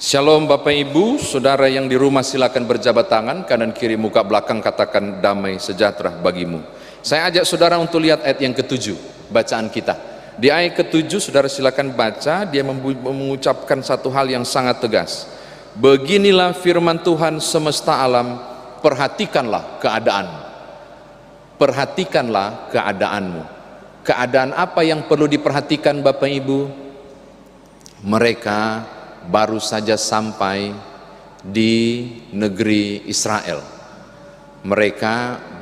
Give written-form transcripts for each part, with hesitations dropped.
Shalom Bapak Ibu, saudara yang di rumah silakan berjabat tangan, kanan kiri muka belakang katakan damai sejahtera bagimu. Saya ajak saudara untuk lihat ayat yang ketujuh, bacaan kita. Di ayat ketujuh saudara silakan baca, dia mengucapkan satu hal yang sangat tegas. Beginilah firman Tuhan semesta alam, perhatikanlah keadaan. Perhatikanlah keadaanmu. Keadaan apa yang perlu diperhatikan Bapak Ibu? Mereka baru saja sampai di negeri Israel. Mereka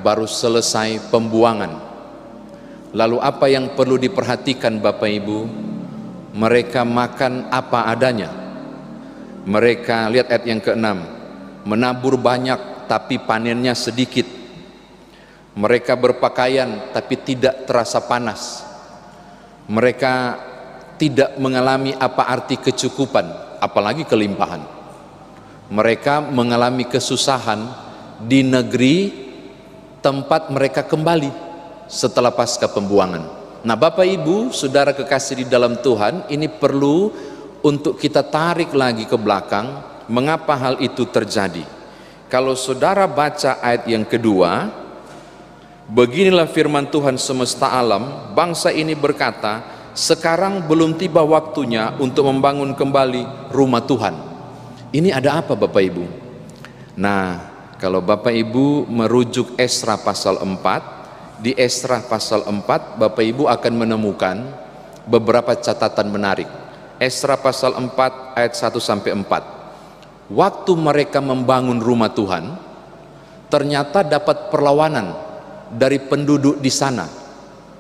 baru selesai pembuangan. Lalu apa yang perlu diperhatikan Bapak Ibu? Mereka makan apa adanya. Mereka, lihat ayat yang ke-6, menabur banyak tapi panennya sedikit. Mereka berpakaian tapi tidak terasa panas. Mereka tidak mengalami apa arti kecukupan, apalagi kelimpahan. Mereka mengalami kesusahan di negeri tempat mereka kembali setelah pasca pembuangan. Nah Bapak Ibu, saudara kekasih di dalam Tuhan, ini perlu untuk kita tarik lagi ke belakang, mengapa hal itu terjadi. Kalau saudara baca ayat yang kedua, beginilah firman Tuhan semesta alam, bangsa ini berkata, sekarang belum tiba waktunya untuk membangun kembali rumah Tuhan. Ini ada apa Bapak Ibu? Nah, kalau Bapak Ibu merujuk Esra pasal 4, di Esra pasal 4 Bapak Ibu akan menemukan beberapa catatan menarik. Esra pasal 4 ayat 1 sampai 4. Waktu mereka membangun rumah Tuhan, ternyata dapat perlawanan dari penduduk di sana.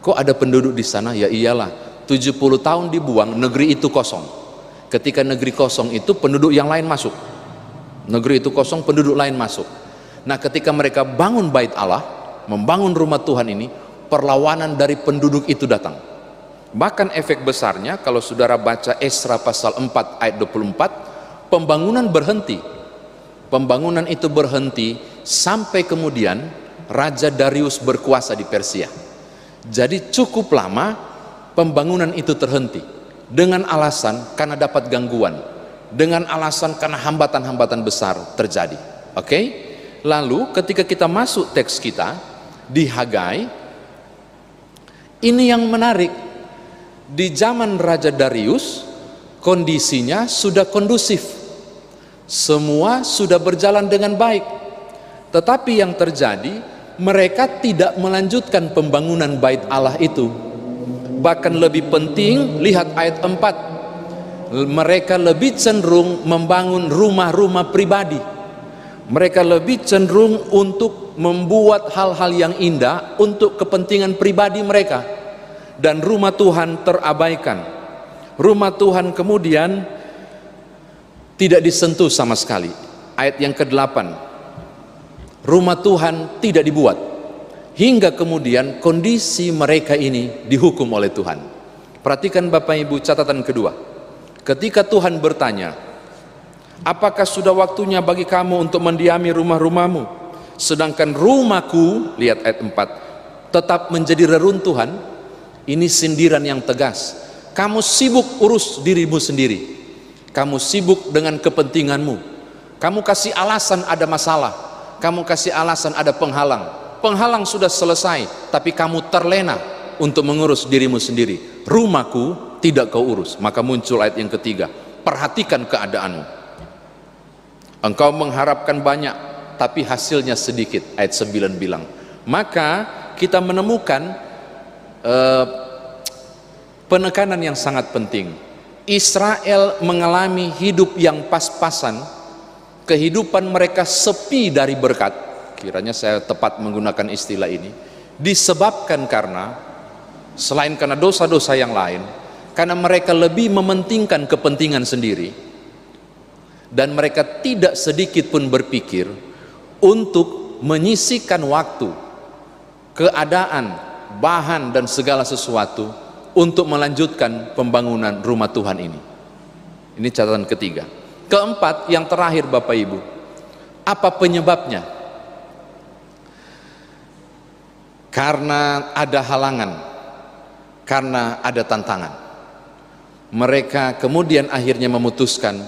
Kok ada penduduk di sana? Ya iyalah, 70 tahun dibuang, negeri itu kosong. Ketika negeri kosong itu penduduk yang lain masuk. Negeri itu kosong, penduduk lain masuk. Nah ketika mereka bangun bait Allah, membangun rumah Tuhan ini, perlawanan dari penduduk itu datang. Bahkan efek besarnya kalau saudara baca Esra pasal 4 ayat 24, pembangunan berhenti. Pembangunan itu berhenti sampai kemudian Raja Darius berkuasa di Persia. Jadi cukup lama pembangunan itu terhenti dengan alasan karena dapat gangguan, dengan alasan karena hambatan-hambatan besar terjadi. Oke? Lalu ketika kita masuk teks kita di Hagai, ini yang menarik. Di zaman Raja Darius kondisinya sudah kondusif, semua sudah berjalan dengan baik. Tetapi yang terjadi, mereka tidak melanjutkan pembangunan bait Allah itu. Bahkan lebih penting, lihat ayat 4, mereka lebih cenderung membangun rumah-rumah pribadi. Mereka lebih cenderung untuk membuat hal-hal yang indah untuk kepentingan pribadi mereka, dan rumah Tuhan terabaikan. Rumah Tuhan kemudian tidak disentuh sama sekali. Ayat yang ke-8, rumah Tuhan tidak dibuat, hingga kemudian kondisi mereka ini dihukum oleh Tuhan. Perhatikan Bapak Ibu catatan kedua. Ketika Tuhan bertanya, apakah sudah waktunya bagi kamu untuk mendiami rumah-rumahmu, sedangkan rumahku, lihat ayat 4, tetap menjadi reruntuhan. Ini sindiran yang tegas. Kamu sibuk urus dirimu sendiri, kamu sibuk dengan kepentinganmu, kamu kasih alasan ada masalah, kamu kasih alasan ada penghalang. Penghalang sudah selesai, tapi kamu terlena untuk mengurus dirimu sendiri. Rumahku tidak kau urus. Maka muncul ayat yang ketiga, perhatikan keadaanmu. Engkau mengharapkan banyak, tapi hasilnya sedikit. Ayat 9 bilang, maka kita menemukan penekanan yang sangat penting. Israel mengalami hidup yang pas-pasan. Kehidupan mereka sepi dari berkat, kiranya saya tepat menggunakan istilah ini, disebabkan karena selain karena dosa-dosa yang lain, karena mereka lebih mementingkan kepentingan sendiri, dan mereka tidak sedikit pun berpikir untuk menyisihkan waktu, keadaan, bahan dan segala sesuatu untuk melanjutkan pembangunan rumah Tuhan ini. Ini catatan ketiga. Keempat, yang terakhir Bapak Ibu, apa penyebabnya? Karena ada halangan, karena ada tantangan. Mereka kemudian akhirnya memutuskan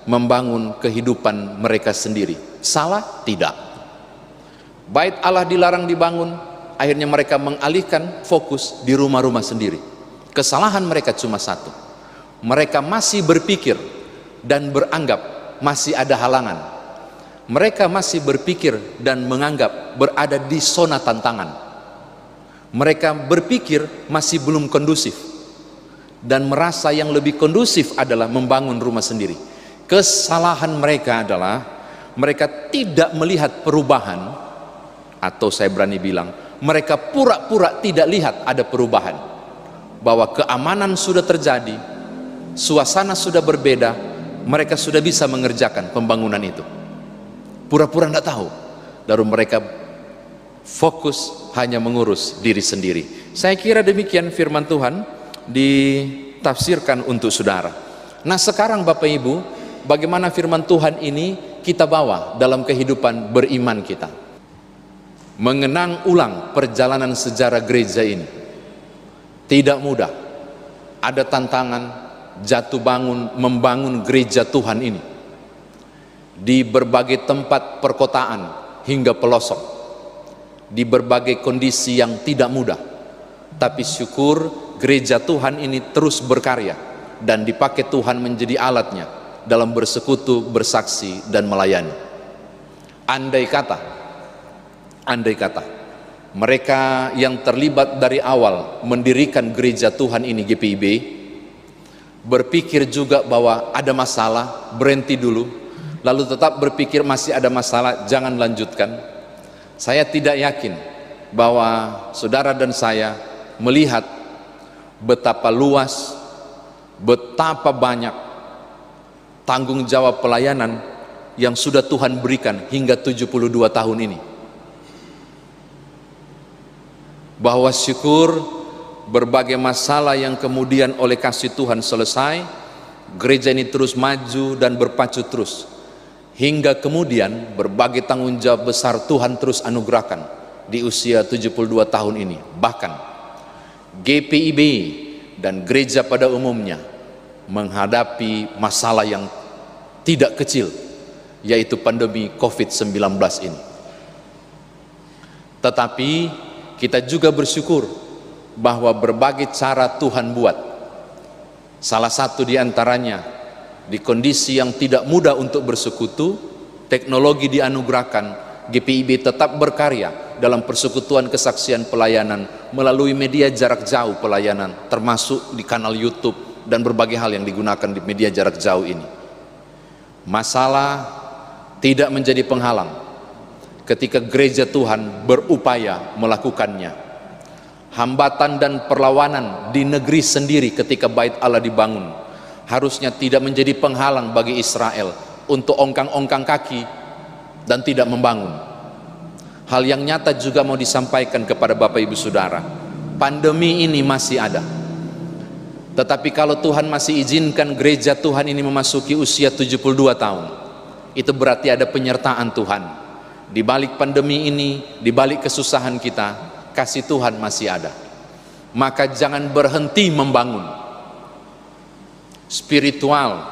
membangun kehidupan mereka sendiri. Salah? Tidak. Bait Allah dilarang dibangun, akhirnya mereka mengalihkan fokus di rumah-rumah sendiri. Kesalahan mereka cuma satu, mereka masih berpikir dan beranggap masih ada halangan. Mereka masih berpikir dan menganggap berada di zona tantangan. Mereka berpikir masih belum kondusif dan merasa yang lebih kondusif adalah membangun rumah sendiri. Kesalahan mereka adalah mereka tidak melihat perubahan, atau saya berani bilang mereka pura-pura tidak lihat ada perubahan, bahwa keamanan sudah terjadi, suasana sudah berbeda, mereka sudah bisa mengerjakan pembangunan itu. Pura-pura tidak tahu, lalu mereka fokus hanya mengurus diri sendiri. Saya kira demikian firman Tuhan ditafsirkan untuk saudara. Nah sekarang Bapak Ibu, bagaimana firman Tuhan ini kita bawa dalam kehidupan beriman kita, mengenang ulang perjalanan sejarah gereja ini. Tidak mudah, ada tantangan jatuh bangun membangun gereja Tuhan ini di berbagai tempat perkotaan hingga pelosok, di berbagai kondisi yang tidak mudah. Tapi syukur gereja Tuhan ini terus berkarya dan dipakai Tuhan menjadi alatnya dalam bersekutu, bersaksi dan melayani. Andai kata mereka yang terlibat dari awal mendirikan gereja Tuhan ini, GPIB, berpikir juga bahwa ada masalah, berhenti dulu, lalu tetap berpikir masih ada masalah, jangan lanjutkan. Saya tidak yakin bahwa saudara dan saya melihat betapa luas, betapa banyak tanggung jawab pelayanan yang sudah Tuhan berikan hingga 72 tahun ini. Bahwa syukur berbagai masalah yang kemudian oleh kasih Tuhan selesai, gereja ini terus maju dan berpacu terus, hingga kemudian berbagai tanggung jawab besar Tuhan terus anugerahkan di usia 72 tahun ini. Bahkan GPIB dan gereja pada umumnya menghadapi masalah yang tidak kecil, yaitu pandemi COVID-19 ini. Tetapi kita juga bersyukur bahwa berbagai cara Tuhan buat. Salah satu di antaranya, di kondisi yang tidak mudah untuk bersekutu, teknologi dianugerahkan, GPIB tetap berkarya dalam persekutuan kesaksian pelayanan melalui media jarak jauh pelayanan, termasuk di kanal YouTube dan berbagai hal yang digunakan di media jarak jauh ini. Masalah tidak menjadi penghalang ketika gereja Tuhan berupaya melakukannya. Hambatan dan perlawanan di negeri sendiri ketika bait Allah dibangun harusnya tidak menjadi penghalang bagi Israel untuk ongkang-ongkang kaki dan tidak membangun. Hal yang nyata juga mau disampaikan kepada Bapak Ibu Saudara, pandemi ini masih ada. Tetapi kalau Tuhan masih izinkan gereja Tuhan ini memasuki usia 72 tahun, itu berarti ada penyertaan Tuhan. Di balik pandemi ini, di balik kesusahan kita, kasih Tuhan masih ada. Maka jangan berhenti membangun spiritual,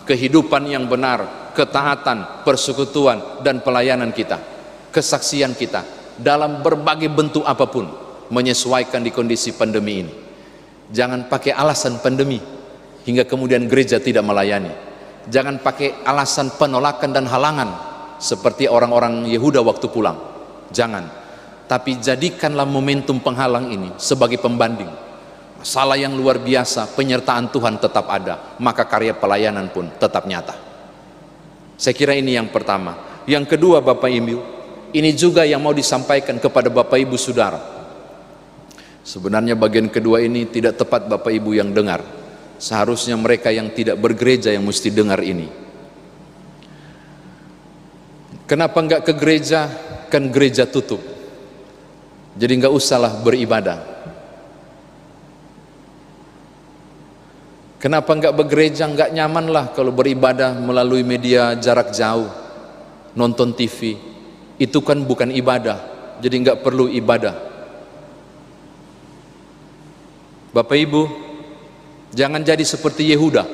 kehidupan yang benar, ketaatan, persekutuan dan pelayanan kita, kesaksian kita dalam berbagai bentuk apapun, menyesuaikan di kondisi pandemi ini. Jangan pakai alasan pandemi hingga kemudian gereja tidak melayani. Jangan pakai alasan penolakan dan halangan seperti orang-orang Yehuda waktu pulang. Jangan. Tapi jadikanlah momentum penghalang ini sebagai pembanding. Masalah yang luar biasa, penyertaan Tuhan tetap ada, maka karya pelayanan pun tetap nyata. Saya kira ini yang pertama. Yang kedua Bapak Ibu, ini juga yang mau disampaikan kepada Bapak Ibu Saudara. Sebenarnya bagian kedua ini tidak tepat Bapak Ibu yang dengar. Seharusnya mereka yang tidak bergereja yang mesti dengar ini. Kenapa enggak ke gereja? Kan gereja tutup, jadi enggak usahlah beribadah. Kenapa enggak bergereja? Enggak nyaman lah kalau beribadah melalui media jarak jauh, nonton TV. Itu kan bukan ibadah, jadi enggak perlu ibadah. Bapak Ibu, jangan jadi seperti Yehuda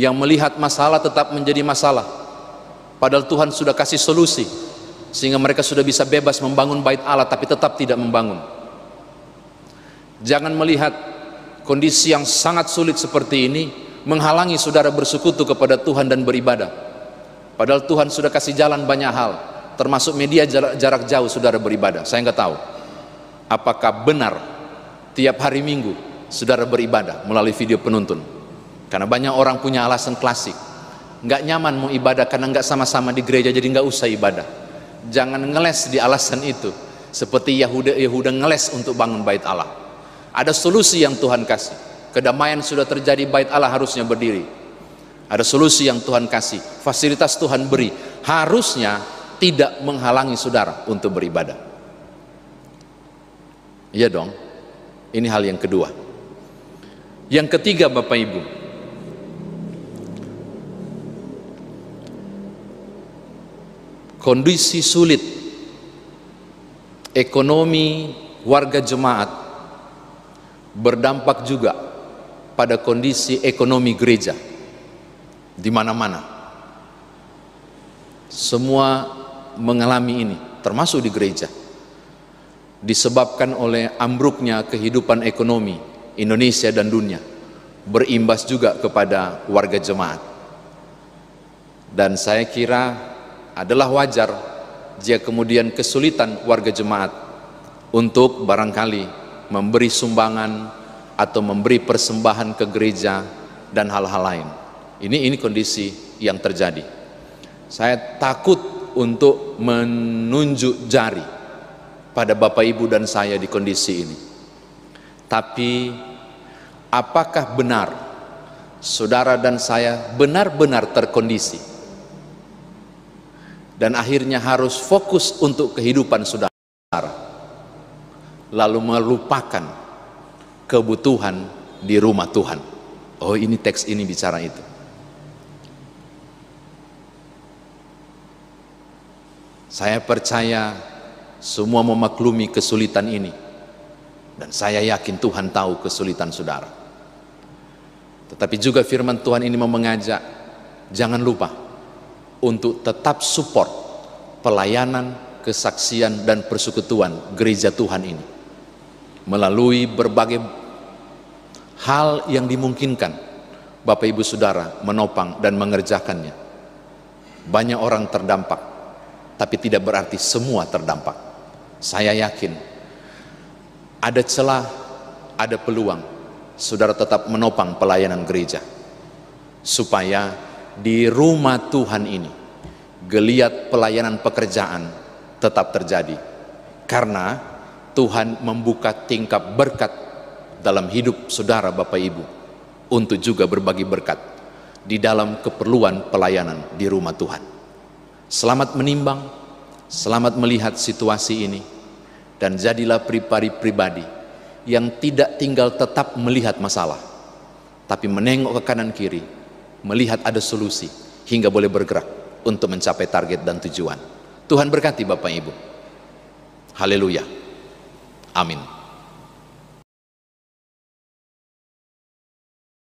yang melihat masalah tetap menjadi masalah, padahal Tuhan sudah kasih solusi sehingga mereka sudah bisa bebas membangun bait Allah, tapi tetap tidak membangun. Jangan melihat kondisi yang sangat sulit seperti ini menghalangi saudara bersekutu kepada Tuhan dan beribadah, padahal Tuhan sudah kasih jalan banyak hal, termasuk media jarak jauh saudara beribadah. Saya nggak tahu apakah benar tiap hari Minggu saudara beribadah melalui video penuntun, karena banyak orang punya alasan klasik, nggak nyaman mau ibadah karena nggak sama-sama di gereja, jadi nggak usah ibadah. Jangan ngeles di alasan itu, seperti Yahuda ngeles untuk bangun bait Allah. Ada solusi yang Tuhan kasih. Kedamaian sudah terjadi, bait Allah harusnya berdiri. Ada solusi yang Tuhan kasih, fasilitas Tuhan beri, harusnya tidak menghalangi saudara untuk beribadah. Iya dong. Ini hal yang kedua. Yang ketiga, Bapak Ibu, kondisi sulit ekonomi warga jemaat berdampak juga pada kondisi ekonomi gereja. Di mana-mana semua mengalami ini, termasuk di gereja, disebabkan oleh ambruknya kehidupan ekonomi Indonesia dan dunia, berimbas juga kepada warga jemaat. Dan saya kira adalah wajar jika kemudian kesulitan warga jemaat untuk barangkali memberi sumbangan atau memberi persembahan ke gereja dan hal-hal lain. Ini kondisi yang terjadi. Saya takut untuk menunjuk jari pada Bapak Ibu dan saya di kondisi ini. Tapi apakah benar saudara dan saya benar-benar terkondisi dan akhirnya harus fokus untuk kehidupan saudara, lalu melupakan kebutuhan di rumah Tuhan? Oh, ini teks ini bicara itu. Saya percaya semua memaklumi kesulitan ini, dan saya yakin Tuhan tahu kesulitan saudara. Tetapi juga firman Tuhan ini mau mengajak, jangan lupa untuk tetap support pelayanan, kesaksian dan persekutuan gereja Tuhan ini melalui berbagai hal yang dimungkinkan Bapak Ibu Saudara menopang dan mengerjakannya. Banyak orang terdampak, tapi tidak berarti semua terdampak. Saya yakin ada celah, ada peluang saudara tetap menopang pelayanan gereja, supaya di rumah Tuhan ini geliat pelayanan pekerjaan tetap terjadi, karena Tuhan membuka tingkap berkat dalam hidup saudara Bapak Ibu untuk juga berbagi berkat di dalam keperluan pelayanan di rumah Tuhan. Selamat menimbang, selamat melihat situasi ini, dan jadilah pribadi-pribadi yang tidak tinggal tetap melihat masalah, tapi menengok ke kanan kiri, melihat ada solusi hingga boleh bergerak untuk mencapai target dan tujuan. Tuhan berkati Bapak Ibu. Haleluya. Amin.